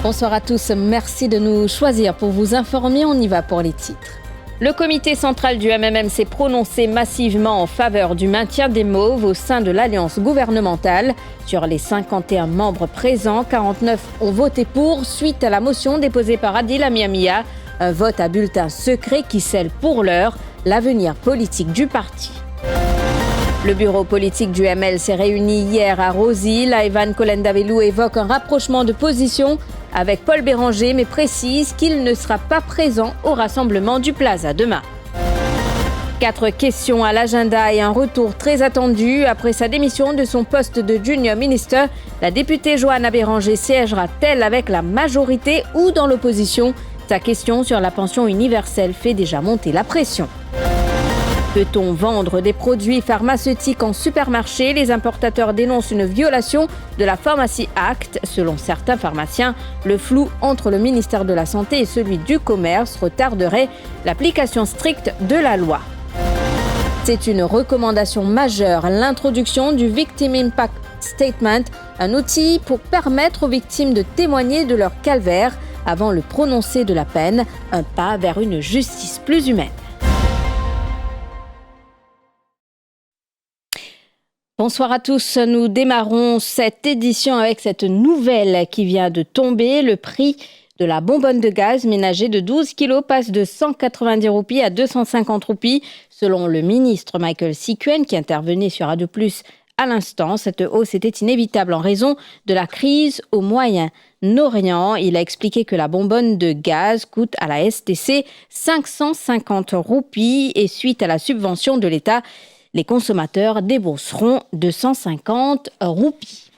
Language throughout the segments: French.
Bonsoir à tous, merci de nous choisir pour vous informer, on y va pour les titres. Le comité central du MMM s'est prononcé massivement en faveur du maintien des Mauves au sein de l'alliance gouvernementale. Sur les 51 membres présents, 49 ont voté pour suite à la motion déposée par Adil Amiamia, un vote à bulletin secret qui scelle pour l'heure l'avenir politique du parti. Le bureau politique du ML s'est réuni hier à Rossy. Laïvan Kolendavelou évoque un rapprochement de position avec Paul Béranger, mais précise qu'il ne sera pas présent au rassemblement du Plaza demain. 4 questions à l'agenda et un retour très attendu. Après sa démission de son poste de Junior Minister, la députée Johanna Béranger siégera-t-elle avec la majorité ou dans l'opposition? Sa question sur la pension universelle fait déjà monter la pression. Peut-on vendre des produits pharmaceutiques en supermarché? Les importateurs dénoncent une violation de la Pharmacy Act. Selon certains pharmaciens, le flou entre le ministère de la Santé et celui du Commerce retarderait l'application stricte de la loi. C'est une recommandation majeure, l'introduction du Victim Impact Statement, un outil pour permettre aux victimes de témoigner de leur calvaire avant le prononcé de la peine, un pas vers une justice plus humaine. Bonsoir à tous, nous démarrons cette édition avec cette nouvelle qui vient de tomber. Le prix de la bonbonne de gaz ménager de 12 kilos passe de 190 roupies à 250 roupies. Selon le ministre Michael Sikuen qui intervenait sur Radio Plus à l'instant, cette hausse était inévitable en raison de la crise au Moyen-Orient. Il a expliqué que la bonbonne de gaz coûte à la STC 550 roupies et suite à la subvention de l'État, les consommateurs débourseront 250 roupies.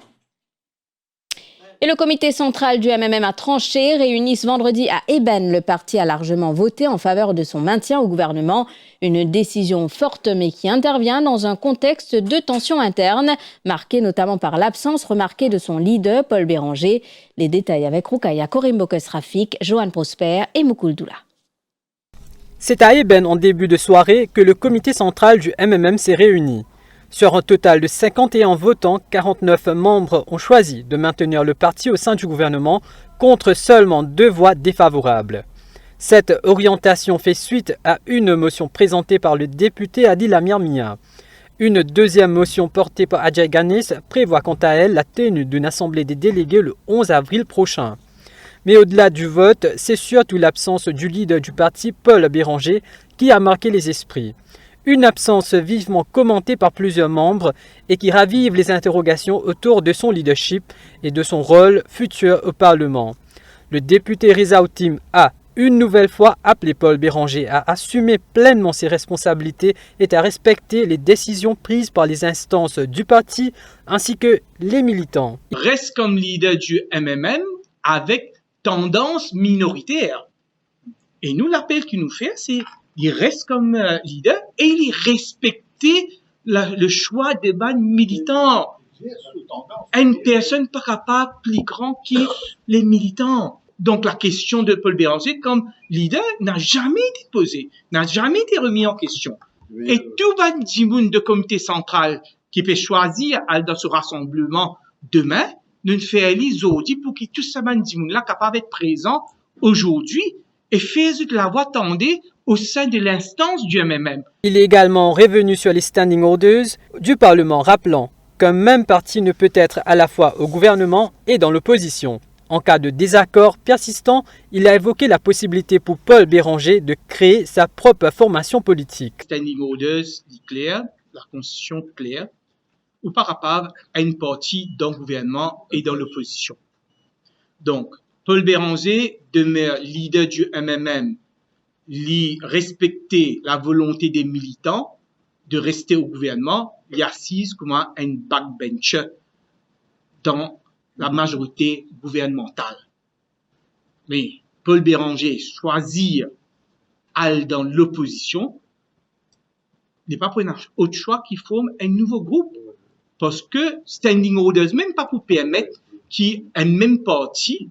Et le comité central du MMM a tranché. Réuni ce vendredi à Eben, le parti a largement voté en faveur de son maintien au gouvernement. Une décision forte mais qui intervient dans un contexte de tension interne, marqué notamment par l'absence remarquée de son leader, Paul Béranger. Les détails avec Roukaya Korim-Bokes-Rafik, Johan Prosper et Moukoul Doula. C'est à Eben en début de soirée que le comité central du MMM s'est réuni. Sur un total de 51 votants, 49 membres ont choisi de maintenir le parti au sein du gouvernement contre seulement 2 voix défavorables. Cette orientation fait suite à une motion présentée par le député Adil Amiamia. Une deuxième motion portée par Adjai Ganes prévoit quant à elle la tenue d'une assemblée des délégués le 11 avril prochain. Mais au-delà du vote, c'est surtout l'absence du leader du parti, Paul Béranger, qui a marqué les esprits. Une absence vivement commentée par plusieurs membres et qui ravive les interrogations autour de son leadership et de son rôle futur au Parlement. Le député Reza Outim a une nouvelle fois appelé Paul Béranger à assumer pleinement ses responsabilités et à respecter les décisions prises par les instances du parti ainsi que les militants. Il reste comme leader du MMM avec tendance minoritaire. Et nous, l'appel qu'il nous fait, c'est qu'il reste comme leader et il respectait le choix des bandes militants. Une personne pas capable, plus grand que les militants. Donc, la question de Paul Béranger comme leader n'a jamais été posée, n'a jamais été remis en question. Et tout ban dimoun de comité central qui peut choisir dans ce rassemblement demain, nous faisons aujourd'hui pour que tout ce monde-là capable d'être présent aujourd'hui et faire de la voix tendue au sein de l'instance du MMM. Il est également revenu sur les standing orders du Parlement, rappelant qu'un même parti ne peut être à la fois au gouvernement et dans l'opposition. En cas de désaccord persistant, il a évoqué la possibilité pour Paul Béranger de créer sa propre formation politique. Standing orders dit clair, la constitution claire, ou par rapport à une partie dans le gouvernement et dans l'opposition. Donc, Paul Béranger demeure leader du MMM, respecter la volonté des militants de rester au gouvernement, il assise comme un backbencher dans la majorité gouvernementale. Mais Paul Béranger choisir aller dans l'opposition n'est pas pour un autre choix qui forme un nouveau groupe. Parce que standing orders, même pas pour permettre qu'un même parti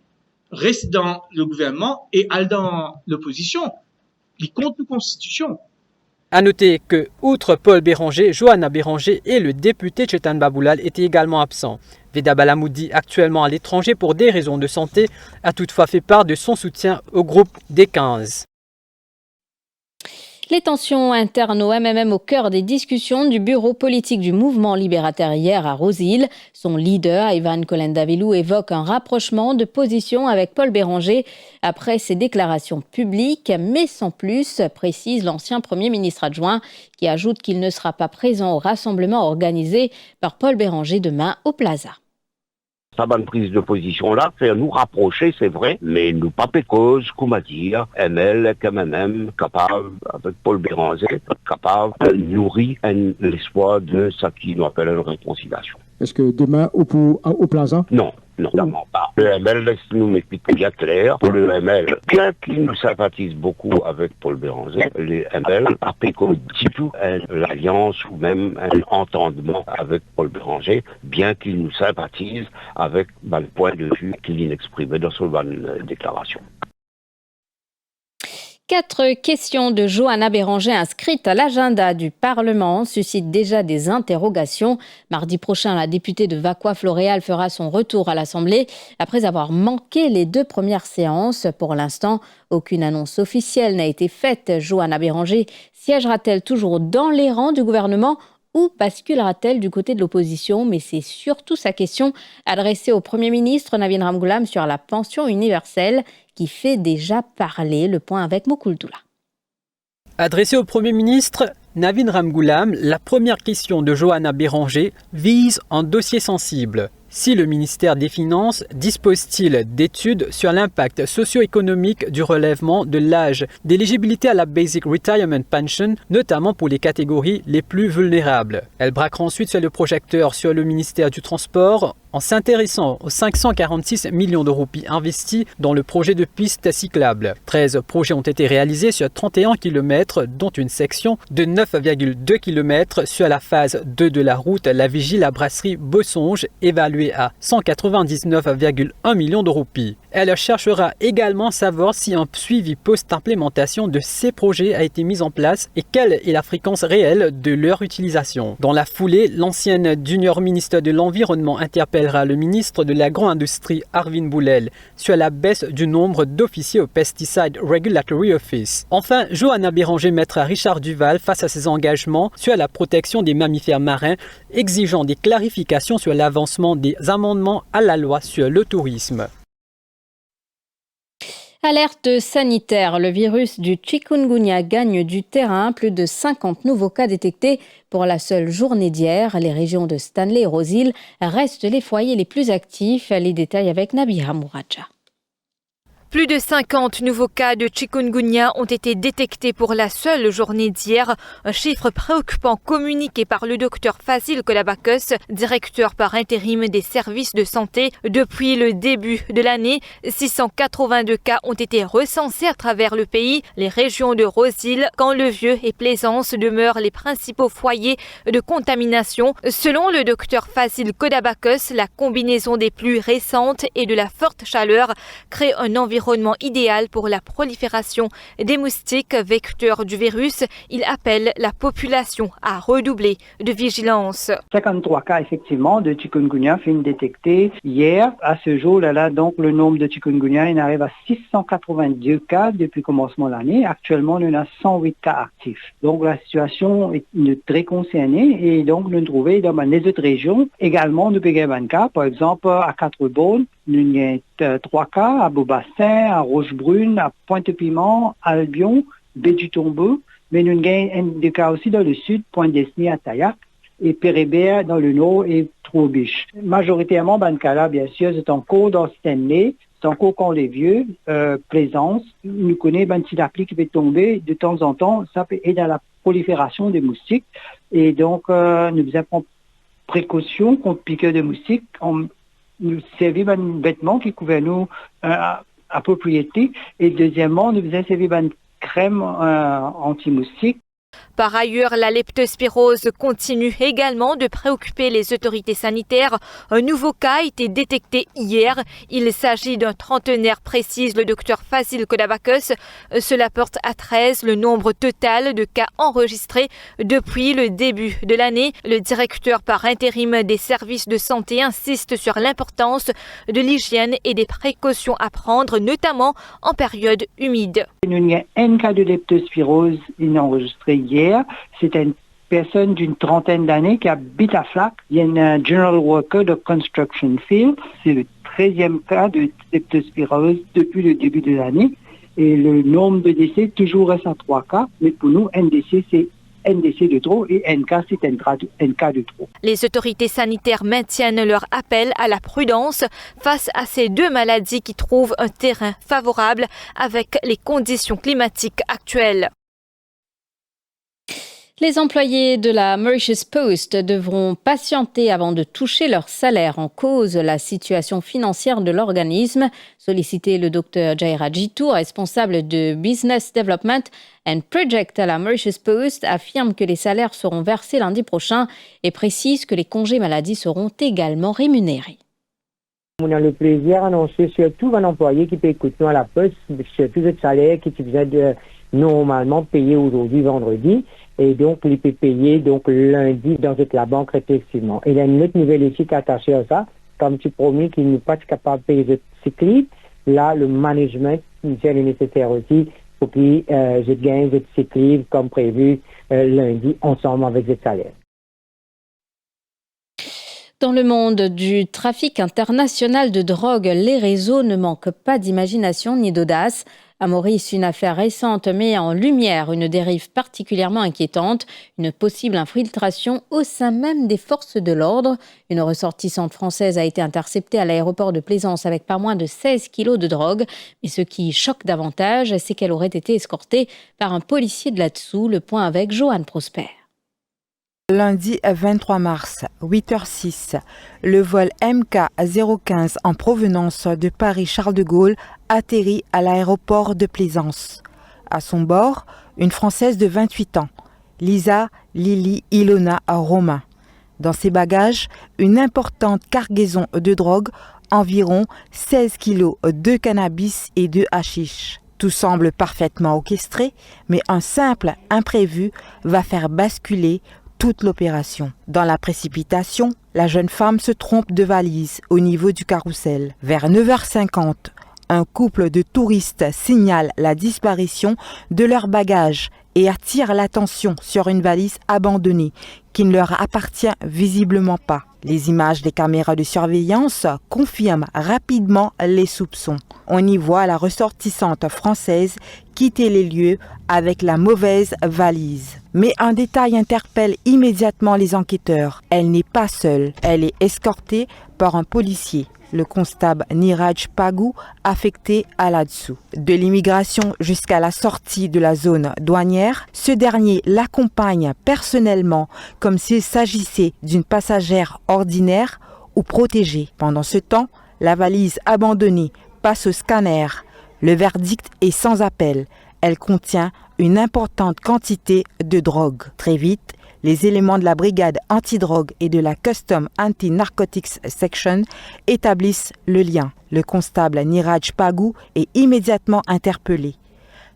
reste dans le gouvernement et aille dans l'opposition. Il compte la Constitution. A noter que, outre Paul Béranger, Johanna Béranger et le député Chetan Baboulal étaient également absents. Veda Balamoudi, actuellement à l'étranger pour des raisons de santé, a toutefois fait part de son soutien au groupe des 15. Les tensions internes au MMM au cœur des discussions du bureau politique du mouvement libérateur hier à Rose-Île. Son leader, Ivan Kolendavilou, évoque un rapprochement de position avec Paul Béranger après ses déclarations publiques, mais sans plus, précise l'ancien Premier ministre adjoint, qui ajoute qu'il ne sera pas présent au rassemblement organisé par Paul Béranger demain au Plaza. Sa bonne prise de position là, c'est nous rapprocher, c'est vrai, mais nous pas cause, comment dire, ML, KMM, capable, avec Paul Béranger, capable, nourrir l'espoir de ce qui nous appelle une réconciliation. Est-ce que demain, au Plaza? Non. Non, vraiment pas. Le ML, nous m'explique bien clair. Pour le ML, bien qu'il nous sympathise beaucoup avec Paul Béranger, le ML a péco du tout l'alliance ou même un entendement avec Paul Béranger, bien qu'il nous sympathise avec le point de vue qu'il exprimait dans son déclaration. 4 questions de Johanna Béranger inscrites à l'agenda du Parlement suscitent déjà des interrogations. Mardi prochain, la députée de Vaqua-Floréal fera son retour à l'Assemblée après avoir manqué les 2 premières séances. Pour l'instant, aucune annonce officielle n'a été faite. Johanna Béranger siégera-t-elle toujours dans les rangs du gouvernement ou basculera-t-elle du côté de l'opposition? Mais c'est surtout sa question adressée au Premier ministre Navin Ramgoolam sur la pension universelle qui fait déjà parler. Le point avec Moukouldoula. Adressée au Premier ministre Navin Ramgoolam, la première question de Johanna Béranger vise un dossier sensible. Si le ministère des Finances dispose-t-il d'études sur l'impact socio-économique du relèvement de l'âge d'éligibilité à la Basic Retirement Pension, notamment pour les catégories les plus vulnérables? Elle braquera ensuite sur le projecteur sur le ministère du Transport en s'intéressant aux 546 millions de roupies investis dans le projet de piste cyclable. 13 projets ont été réalisés sur 31 km, dont une section de 9,2 km sur la phase 2 de la route La Vigie, la brasserie Bossonge, évaluée à 199,1 millions de roupies. Elle cherchera également à savoir si un suivi post-implémentation de ces projets a été mis en place et quelle est la fréquence réelle de leur utilisation. Dans la foulée, l'ancienne junior ministre de l'Environnement interpellera le ministre de l'Agro-Industrie Arvin Boulel sur la baisse du nombre d'officiers au Pesticide Regulatory Office. Enfin, Johanna Béranger mettra Richard Duval face à ses engagements sur la protection des mammifères marins, exigeant des clarifications sur l'avancement des amendements à la loi sur le tourisme. Alerte sanitaire, le virus du chikungunya gagne du terrain. Plus de 50 nouveaux cas détectés pour la seule journée d'hier. Les régions de Stanley et Rose-Île restent les foyers les plus actifs. Les détails avec Nabira Mouraja. Plus de 50 nouveaux cas de chikungunya ont été détectés pour la seule journée d'hier. Un chiffre préoccupant communiqué par le docteur Fazil Kodabakos, directeur par intérim des services de santé. Depuis le début de l'année, 682 cas ont été recensés à travers le pays. Les régions de Rose-Île, Camp-le-Vieux et Plaisance demeurent les principaux foyers de contamination. Selon le docteur Fazil Kodabakos, la combinaison des pluies récentes et de la forte chaleur crée un environnement idéal pour la prolifération des moustiques vecteurs du virus. Il appelle la population à redoubler de vigilance. 53 cas effectivement de chikungunya furent détectés hier. À ce jour-là, donc le nombre de chikungunya il arrive à 682 cas depuis le commencement de l'année. Actuellement, on a 108 cas actifs. Donc la situation est très concernée et donc nous trouvons dans les autres régions également nous avons un cas, par exemple à Quatre-Bornes. Nous avons 3 cas à Beaubassin, à Rochebrune, à Pointe-Piment, à Albion, Baie-du-Tombeau. Mais nous avons des cas aussi dans le sud, Pointe-Desnay à Taillac, et Pérébert dans le nord et Troubiche. Majoritairement, dans ce cas-là, bien sûr, c'est encore dans Stanley, c'est encore Camp-les-Vieux, Plaisance. Nous connaissons un petit appli qui peut tomber de temps en temps. Ça peut aider à la prolifération des moustiques. Et donc, nous avons précaution contre piqueur de moustiques. Nous servons un vêtement qui couvre nous à propriété. Et deuxièmement, nous avons servi une crème anti-moustique. Par ailleurs, la leptospirose continue également de préoccuper les autorités sanitaires. Un nouveau cas a été détecté hier. Il s'agit d'un trentenaire, précise le docteur Fazil Kodabakos. Cela porte à 13 le nombre total de cas enregistrés depuis le début de l'année. Le directeur par intérim des services de santé insiste sur l'importance de l'hygiène et des précautions à prendre, notamment en période humide. Il y a un cas de leptospirose enregistré hier. C'est une personne d'une trentaine d'années qui habite à Flac. Il y a un general worker de construction field. C'est le 13e cas de leptospirose depuis le début de l'année. Et le nombre de décès toujours reste à 3 cas. Mais pour nous, un décès, c'est un décès de trop et un cas, c'est un cas de trop. Les autorités sanitaires maintiennent leur appel à la prudence face à ces deux maladies qui trouvent un terrain favorable avec les conditions climatiques actuelles. Les employés de la Mauritius Post devront patienter avant de toucher leur salaire. En cause la situation financière de l'organisme. Sollicité le Dr Jaira Jitu, responsable de Business Development and Project à la Mauritius Post, affirme que les salaires seront versés lundi prochain et précise que les congés maladie seront également rémunérés. On a le plaisir d'annoncer sur tout un employé qui peut écouter à la Poste, sur tout le salaire qui est normalement payé aujourd'hui, vendredi. Et donc, il peut payer donc lundi dans la banque effectivement. Il y a une autre nouvelle ici qui est attachée à ça. Comme tu promis qu'il n'est pas capable de payer le cyclisme, là, le management fait le nécessaire aussi pour qu'il gagne le cyclisme comme prévu lundi ensemble avec le salaire. Dans le monde du trafic international de drogue, les réseaux ne manquent pas d'imagination ni d'audace. À Maurice, une affaire récente met en lumière une dérive particulièrement inquiétante, une possible infiltration au sein même des forces de l'ordre. Une ressortissante française a été interceptée à l'aéroport de Plaisance avec pas moins de 16 kilos de drogue. Mais ce qui choque davantage, c'est qu'elle aurait été escortée par un policier de là-dessous. Le point avec Joanne Prosper. Lundi 23 mars, 8h06, le vol MK015 en provenance de Paris-Charles de Gaulle atterrit à l'aéroport de Plaisance. À son bord, une Française de 28 ans, Lisa Lily Ilona Romain. Dans ses bagages, une importante cargaison de drogue, environ 16 kilos de cannabis et de hashish. Tout semble parfaitement orchestré, mais un simple imprévu va faire basculer toute l'opération. Dans la précipitation, la jeune femme se trompe de valise au niveau du carrousel. Vers 9h50, un couple de touristes signale la disparition de leurs bagages et attire l'attention sur une valise abandonnée qui ne leur appartient visiblement pas. Les images des caméras de surveillance confirment rapidement les soupçons. On y voit la ressortissante française quitter les lieux avec la mauvaise valise. Mais un détail interpelle immédiatement les enquêteurs. Elle n'est pas seule. Elle est escortée par un policier, le constable Niraj Pagou, affecté à là-dessous. De l'immigration jusqu'à la sortie de la zone douanière, ce dernier l'accompagne personnellement comme s'il s'agissait d'une passagère ordinaire ou protégée. Pendant ce temps, la valise abandonnée passe au scanner. Le verdict est sans appel. Elle contient une importante quantité de drogue. Très vite, les éléments de la brigade antidrogue et de la Custom Anti-Narcotics Section établissent le lien. Le constable Niraj Pagou est immédiatement interpellé.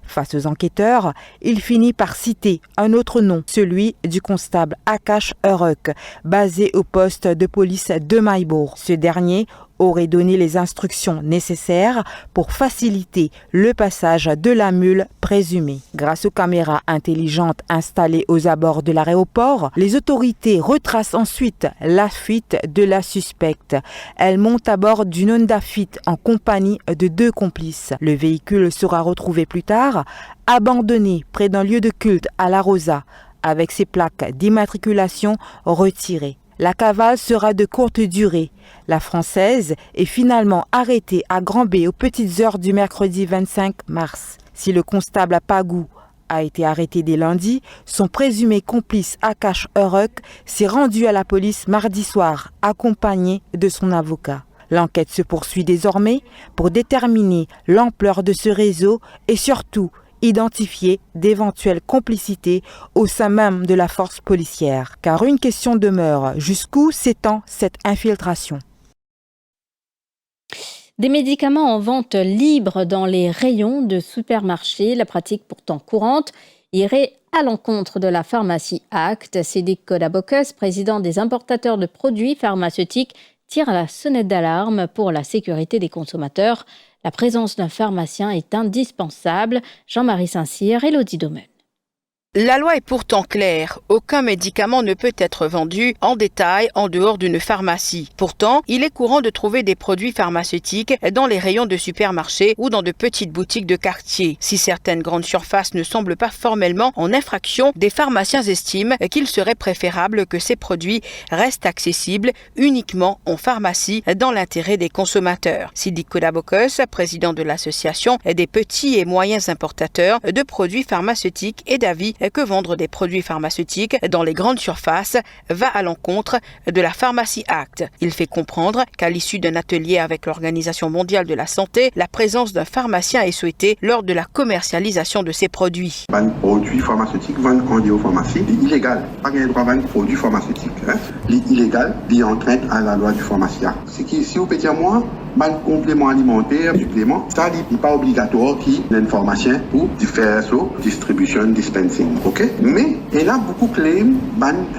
Face aux enquêteurs, il finit par citer un autre nom, celui du constable Akash Uruk, basé au poste de police de Maïbourg. Ce dernier aurait donné les instructions nécessaires pour faciliter le passage de la mule présumée. Grâce aux caméras intelligentes installées aux abords de l'aéroport, les autorités retracent ensuite la fuite de la suspecte. Elle monte à bord d'une Honda Fit en compagnie de 2 complices. Le véhicule sera retrouvé plus tard, abandonné près d'un lieu de culte à La Rosa, avec ses plaques d'immatriculation retirées. La cavale sera de courte durée. La Française est finalement arrêtée à Grand-B aux petites heures du mercredi 25 mars. Si le constable Pagou a été arrêté dès lundi, son présumé complice Akash Uruk s'est rendu à la police mardi soir, accompagné de son avocat. L'enquête se poursuit désormais pour déterminer l'ampleur de ce réseau et surtout identifier d'éventuelles complicités au sein même de la force policière. Car une question demeure, jusqu'où s'étend cette infiltration ? Des médicaments en vente libre dans les rayons de supermarchés, la pratique pourtant courante, irait à l'encontre de la pharmacie Act. Sidik Kodabokos, président des importateurs de produits pharmaceutiques, tire la sonnette d'alarme pour la sécurité des consommateurs. La présence d'un pharmacien est indispensable. Jean-Marie Saint-Cyr, Élodie Domen. La loi est pourtant claire. Aucun médicament ne peut être vendu en détail en dehors d'une pharmacie. Pourtant, il est courant de trouver des produits pharmaceutiques dans les rayons de supermarchés ou dans de petites boutiques de quartier. Si certaines grandes surfaces ne semblent pas formellement en infraction, des pharmaciens estiment qu'il serait préférable que ces produits restent accessibles uniquement en pharmacie dans l'intérêt des consommateurs. Sidik Kodabokos, président de l'association des petits et moyens importateurs de produits pharmaceutiques, est d'avis que vendre des produits pharmaceutiques dans les grandes surfaces va à l'encontre de la Pharmacy Act. Il fait comprendre qu'à l'issue d'un atelier avec l'Organisation mondiale de la santé, la présence d'un pharmacien est souhaitée lors de la commercialisation de ces produits. Les produits pharmaceutiques vendent en déopharmacie, c'est illégal. Pas de droit de vendre produits pharmaceutiques. C'est illégal, il entraîne à la loi du Pharmacy Act. C'est que si vous pouvez dire moi, un complément alimentaire, supplément, ça n'est pas obligatoire qu'il y ait un pharmacien pour faire ça, distribution, dispensing. Ok? Mais il y a beaucoup de claims,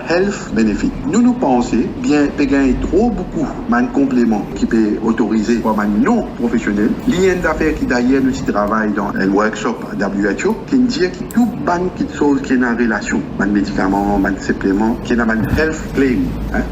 health benefit. Nous pensons bien, il y a trop beaucoup de compléments qui peuvent autoriser pour les non professionnels. Il y a une affaire qui d'ailleurs nous travaille dans un workshop WHO qui dit que tout les choses qui sont en relation, les médicaments, les suppléments, qui ont un health claim,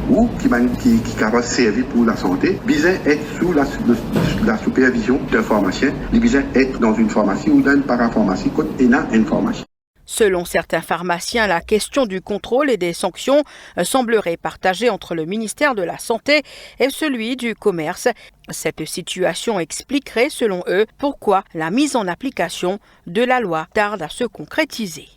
ou qui peuvent servir pour la santé, besoin être sous la supervision d'un pharmacien, il besoin être dans une pharmacie ou dans une parapharmacie quand il y a une pharmacie. Selon certains pharmaciens, la question du contrôle et des sanctions semblerait partagée entre le ministère de la Santé et celui du Commerce. Cette situation expliquerait, selon eux, pourquoi la mise en application de la loi tarde à se concrétiser.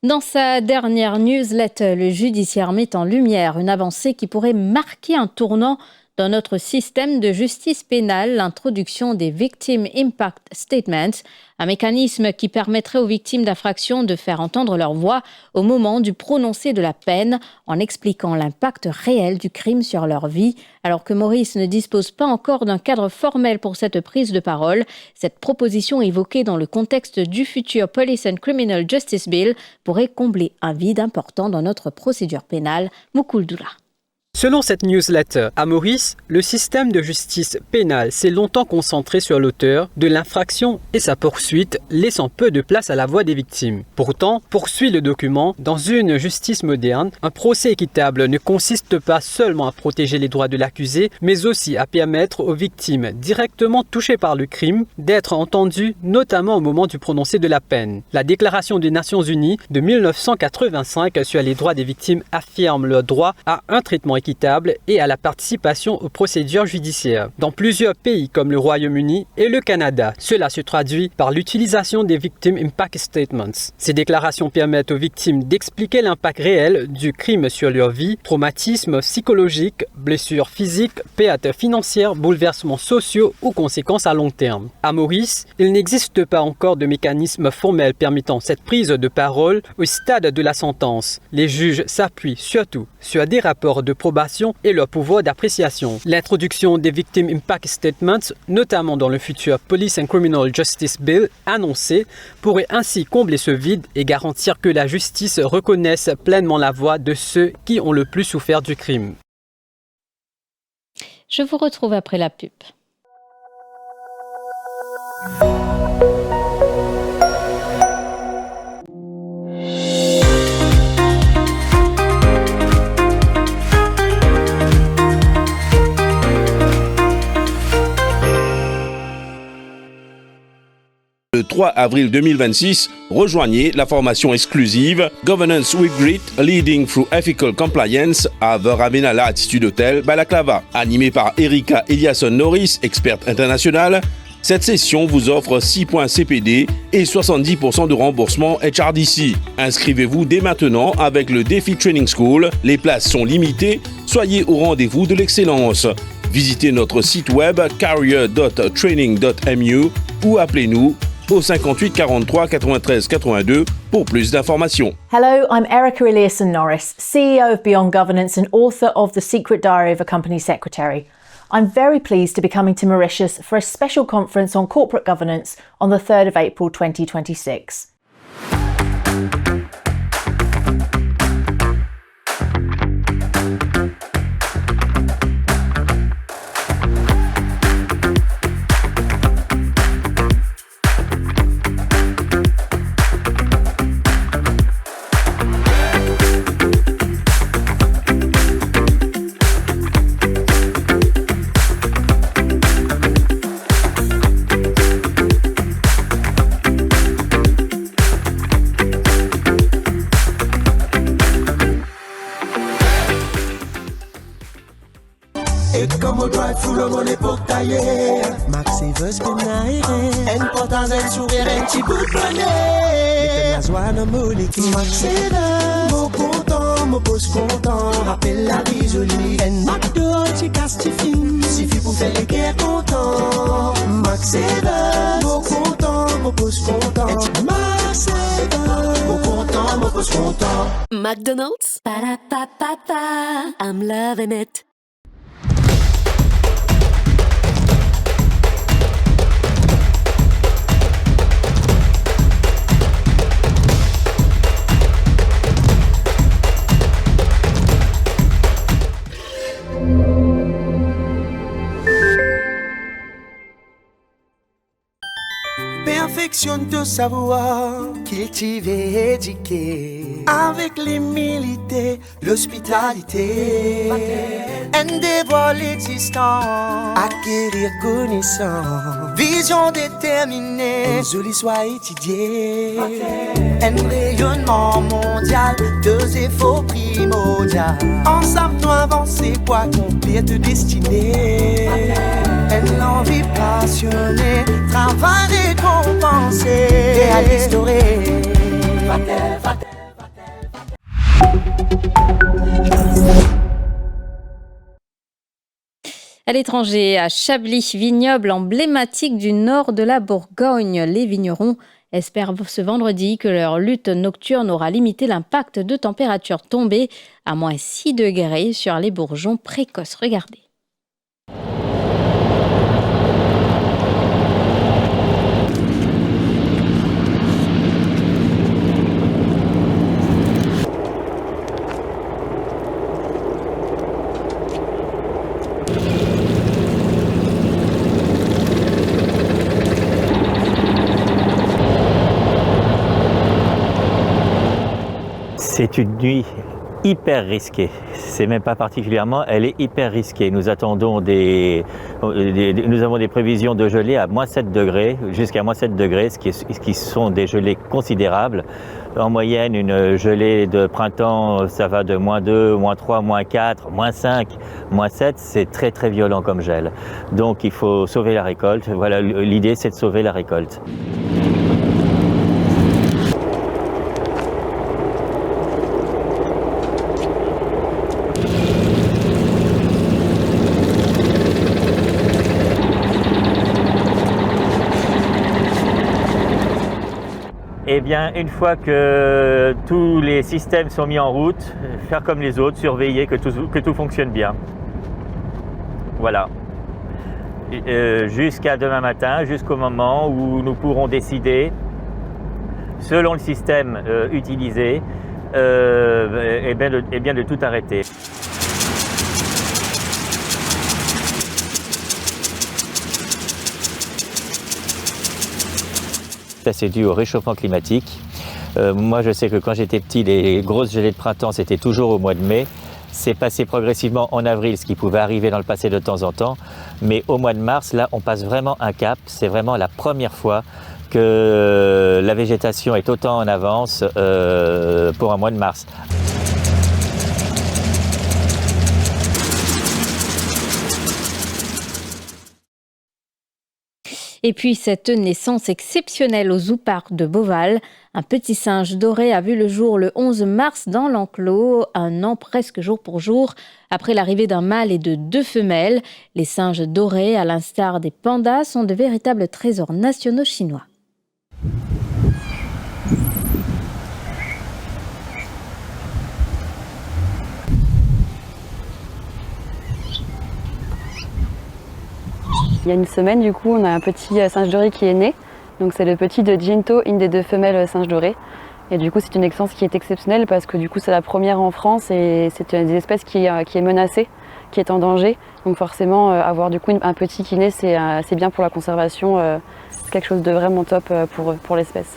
Dans sa dernière newsletter, le judiciaire met en lumière une avancée qui pourrait marquer un tournant dans notre système de justice pénale, l'introduction des Victim Impact Statements, un mécanisme qui permettrait aux victimes d'infractions de faire entendre leur voix au moment du prononcé de la peine, en expliquant l'impact réel du crime sur leur vie. Alors que Maurice ne dispose pas encore d'un cadre formel pour cette prise de parole, cette proposition évoquée dans le contexte du futur Police and Criminal Justice Bill pourrait combler un vide important dans notre procédure pénale. Moukouldoula. Selon cette newsletter, à Maurice, le système de justice pénale s'est longtemps concentré sur l'auteur de l'infraction et sa poursuite, laissant peu de place à la voix des victimes. Pourtant, poursuit le document, dans une justice moderne, un procès équitable ne consiste pas seulement à protéger les droits de l'accusé, mais aussi à permettre aux victimes directement touchées par le crime d'être entendues, notamment au moment du prononcé de la peine. La Déclaration des Nations Unies de 1985 sur les droits des victimes affirme leur droit à un traitement équitable et à la participation aux procédures judiciaires. Dans plusieurs pays comme le Royaume-Uni et le Canada, cela se traduit par l'utilisation des Victim Impact Statements. Ces déclarations permettent aux victimes d'expliquer l'impact réel du crime sur leur vie, traumatismes psychologiques, blessures physiques, pertes financières, bouleversements sociaux ou conséquences à long terme. À Maurice, il n'existe pas encore de mécanisme formel permettant cette prise de parole au stade de la sentence. Les juges s'appuient surtout sur des rapports de probation et leur pouvoir d'appréciation. L'introduction des Victim Impact Statements, notamment dans le futur Police and Criminal Justice Bill annoncé, pourrait ainsi combler ce vide et garantir que la justice reconnaisse pleinement la voix de ceux qui ont le plus souffert du crime. Je vous retrouve après la pub. Le 3 avril 2026, rejoignez la formation exclusive Governance with Grit, Leading through Ethical Compliance à The Ravenna Attitude Hotel, Balaclava. Animée par Erika Eliasson-Norris, experte internationale, cette session vous offre 6 points CPD et 70% de remboursement HRDC. Inscrivez-vous dès maintenant avec le Défi Training School. Les places sont limitées. Soyez au rendez-vous de l'excellence. Visitez notre site web career.training.mu ou appelez-nous au 58 43 93 82 pour plus d'informations. Hello, I'm Erica Eliasson Norris, CEO of Beyond Governance and author of The Secret Diary of a Company Secretary. I'm very pleased to be coming to Mauritius for a special conference on corporate governance on the 3rd of April 2026. Como drive full of money pour tailler Max Evers penaire En portant un sourire un petit bout de bonnet Dès que la joie n'a molécule Max Evers Mon content, mon poste content Rappelle la vie jolie En McDo, tu casses tu filmes Suffit pour faire les guerres contents Max Evers Mon content, mon poste content Max Evers Mon content, mon poste content McDonald's Ba-da-ba-ba-ba I'm loving it. Perfectionne ton savoir, cultiver et éduquer avec l'humilité, l'hospitalité. Un dévoile l'existant, acquérir connaissance, vision déterminée, joli soit étudié. Un rayonnement mondial, deux efforts primordial. Ensemble nous avancer pour accomplir de destinée. Une envie passionnée, travail récompensé, réaliste doré. À l'étranger, à Chablis, vignoble emblématique du nord de la Bourgogne, les vignerons espèrent ce vendredi que leur lutte nocturne aura limité l'impact de températures tombées à moins 6 degrés sur les bourgeons précoces. Regardez. C'est une nuit hyper risquée. C'est même pas particulièrement, elle est hyper risquée. Nous avons des prévisions de gelée à moins 7 degrés, jusqu'à moins 7 degrés, ce qui sont des gelées considérables. En moyenne, une gelée de printemps, ça va de moins 2, moins 3, moins 4, moins 5, moins 7. C'est très très violent comme gel. Donc il faut sauver la récolte. Voilà, l'idée c'est de sauver la récolte. Eh bien, une fois que tous les systèmes sont mis en route, faire comme les autres, surveiller que tout fonctionne bien. Voilà. Jusqu'à demain matin, jusqu'au moment où nous pourrons décider, selon le système utilisé, eh bien de tout arrêter. C'est dû au réchauffement climatique. Moi, je sais que quand j'étais petit, les grosses gelées de printemps, c'était toujours au mois de mai. C'est passé progressivement en avril, ce qui pouvait arriver dans le passé de temps en temps. Mais au mois de mars, là, on passe vraiment un cap. C'est vraiment la première fois que la végétation est autant en avance pour un mois de mars. Et puis cette naissance exceptionnelle au Zoo Park de Beauval. Un petit singe doré a vu le jour le 11 mars dans l'enclos, un an presque jour pour jour, après l'arrivée d'un mâle et de 2 femelles. Les singes dorés, à l'instar des pandas, sont de véritables trésors nationaux chinois. Il y a une semaine, du coup, on a un petit singe doré qui est né. Donc c'est le petit de Jinto, une des 2 femelles singes dorées. Et du coup, c'est une naissance qui est exceptionnelle parce que du coup, c'est la première en France et c'est une des espèces qui est menacée, qui est en danger. Donc forcément, avoir du coup un petit qui naît, c'est bien pour la conservation. C'est quelque chose de vraiment top pour l'espèce.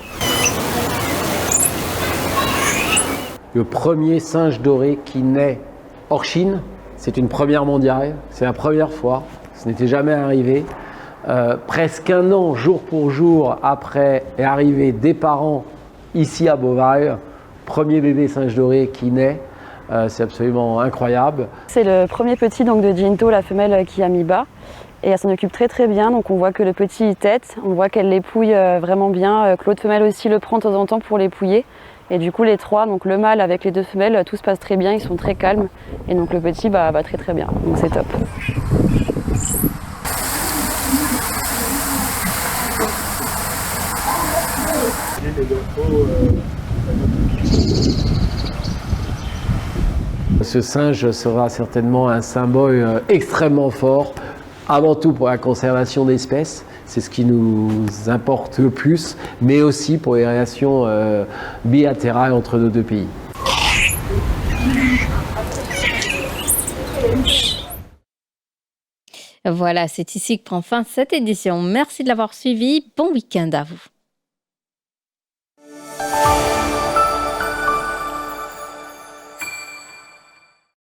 Le premier singe doré qui naît hors Chine, c'est une première mondiale, c'est la première fois. Ce n'était jamais arrivé. Presque un an, jour pour jour, après est arrivé des parents ici à Beauval. Premier bébé singe doré qui naît. C'est absolument incroyable. C'est le premier petit donc, de Jinto, la femelle qui a mis bas. Et elle s'en occupe très très bien. Donc on voit que le petit tète, on voit qu'elle l'épouille vraiment bien. Que l'autre femelle aussi le prend de temps en temps pour l'épouiller. Et du coup les 3, donc le mâle avec les 2 femelles, tout se passe très bien, ils sont très calmes. Et donc le petit va très très bien. Donc c'est top. Ce singe sera certainement un symbole extrêmement fort, avant tout pour la conservation d'espèces, c'est ce qui nous importe le plus, mais aussi pour les relations bilatérales entre nos 2 pays. Voilà, c'est ici que prend fin cette édition. Merci de l'avoir suivi. Bon week-end à vous.